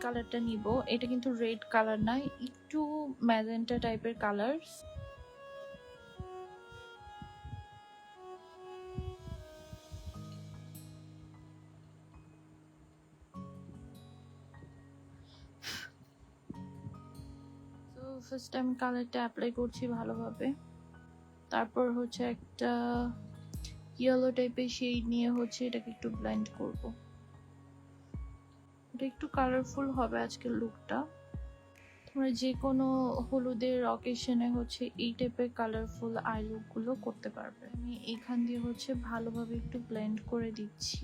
কালারটা নিব। এটা কিন্তু রেড কালার না, একটু ম্যাজেন্টা টাইপের কালার। তো ফার্স্ট আমি কালারটা অ্যাপ্লাই করছি ভালোভাবে। তারপর হচ্ছে একটা ইয়েলো টাইপের শেড নিয়ে হচ্ছে এটাকে একটু ব্লেন্ড করব। এটা একটু কালারফুল হবে আজকের লুকটা। তোমরা যে কোনো হলুদের অকেশনে হচ্ছে এই টাইপের কালারফুল আই লুকগুলো করতে পারবে। আমি এখান দিয়ে হচ্ছে ভালোভাবে একটু ব্লেন্ড করে দিচ্ছি।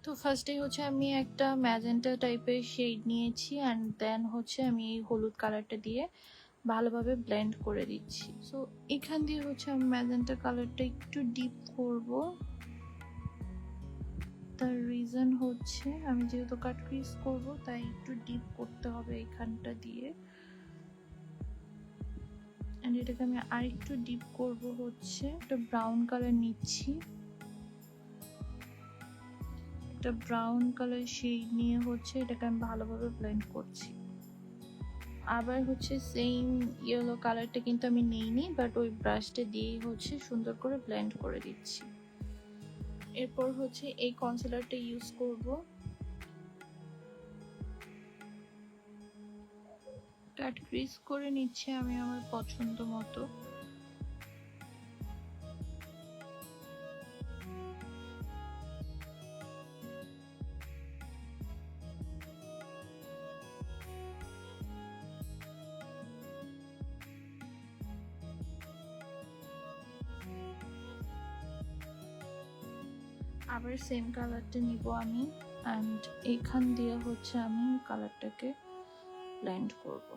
তো ফার্স্টে হচ্ছে আমি একটা ম্যাজেন্টা টাইপের শেড নিয়েছি অ্যান্ড দেন হচ্ছে আমি এই হলুদ কালারটা দিয়ে ভালোভাবে ব্লেন্ড করে দিচ্ছি। সো এখান দিয়ে হচ্ছে আমি ম্যাজেন্টা কালারটা একটু ডিপ করব। তার রিজন হচ্ছে আমি যেহেতু কাট ক্রিজ করবো তাই একটু ডিপ করতে হবে এখানটা দিয়ে। এন্ড এটাকে আমি আরেকটু ডিপ করব হচ্ছে একটা ব্রাউন কালার নিচ্ছি। একটা ব্রাউন কালার শেড নিয়ে হচ্ছে এটাকে আমি ভালোভাবে ব্লেন্ড করছি। আবার হচ্ছে সেম ইয়েলো কালারটা কিন্তু আমি নেইনি, বাট ওই ব্রাশটা দিয়েই হচ্ছে সুন্দর করে ব্লেন্ড করে দিচ্ছি। এরপর হচ্ছে এই কনসিলারটা ইউজ করব। কাট ক্রিজ করে নিচ্ছে আমি আমার পছন্দ মতো। আবার সেম কালারটা নিব আমি অ্যান্ড এখান দিয়ে হচ্ছে আমি কালারটাকে ব্লেন্ড করব।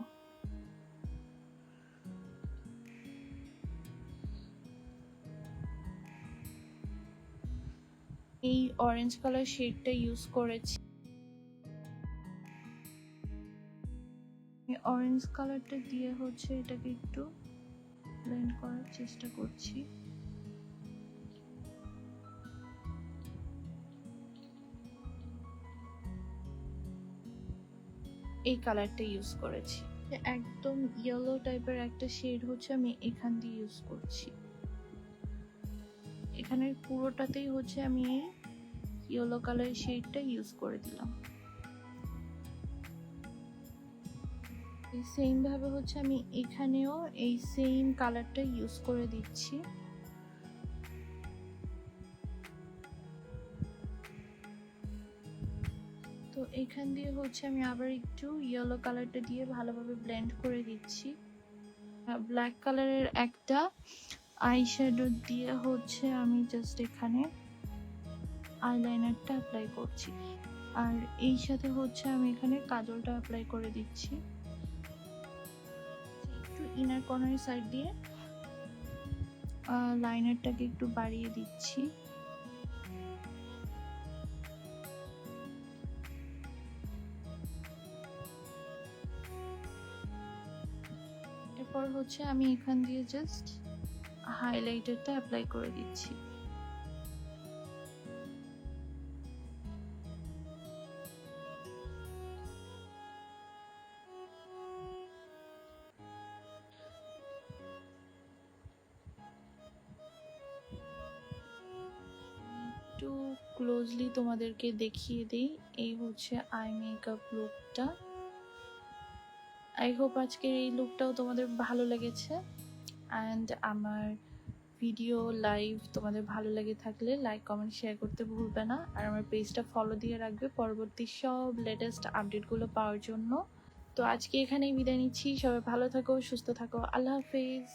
এই অরেঞ্জ কালার শেডটা ইউজ করেছি। অরেঞ্জ কালারটা দিয়ে হচ্ছে এটাকে একটু ব্লেন্ড করার চেষ্টা করছি। এই কালারটা ইউজ করেছি। একদম ইয়েলো টাইপের একটা শেড হচ্ছে আমি এখান দিয়ে ইউজ করছি। এখানের পুরোটাতেই হচ্ছে আমি এই ইয়েলো কালার শেডটা ইউজ করে দিলাম। এই সেম ভাবে হচ্ছে আমি এখানেও এই সেম কালারটা ইউজ করে দিচ্ছি। তো এখান দিয়ে হচ্ছে আমি আবার একটু ইয়েলো কালারটা দিয়ে ভালোভাবে ব্লেন্ড করে দিচ্ছি। ব্ল্যাক কালারের একটা আইশ্যাডো দিয়ে হচ্ছে আমি জাস্ট এখানে আইলাইনারটা অ্যাপ্লাই করছি, আর এই সাথে হচ্ছে আমি এখানে কাজলটা অ্যাপ্লাই করে দিচ্ছি। একটু ইনার কর্নার সাইড দিয়ে লাইনারটাকে একটু বাড়িয়ে দিচ্ছি। এরপর হচ্ছে আমি এখান দিয়ে জাস্ট হাইলাইটারটা অ্যাপ্লাই করে দিচ্ছি। একটু ক্লোজলি তোমাদেরকে দেখিয়ে দিই, এই হচ্ছে আই মেকআপ লুকটা। আই হোপ আজকের এই লুকটাও তোমাদের ভালো লেগেছে। অ্যান্ড আমার ভিডিও লাইভ তোমাদের ভালো লেগে থাকলে লাইক কমেন্ট শেয়ার করতে ভুলবে না, আর আমার পেজটা ফলো দিয়ে রাখবে পরবর্তী সব লেটেস্ট আপডেটগুলো পাওয়ার জন্য। তো আজকে এখানেই বিদায় নিচ্ছি। সবাই ভালো থাকো, সুস্থ থাকো, আল্লাহ হাফেজ।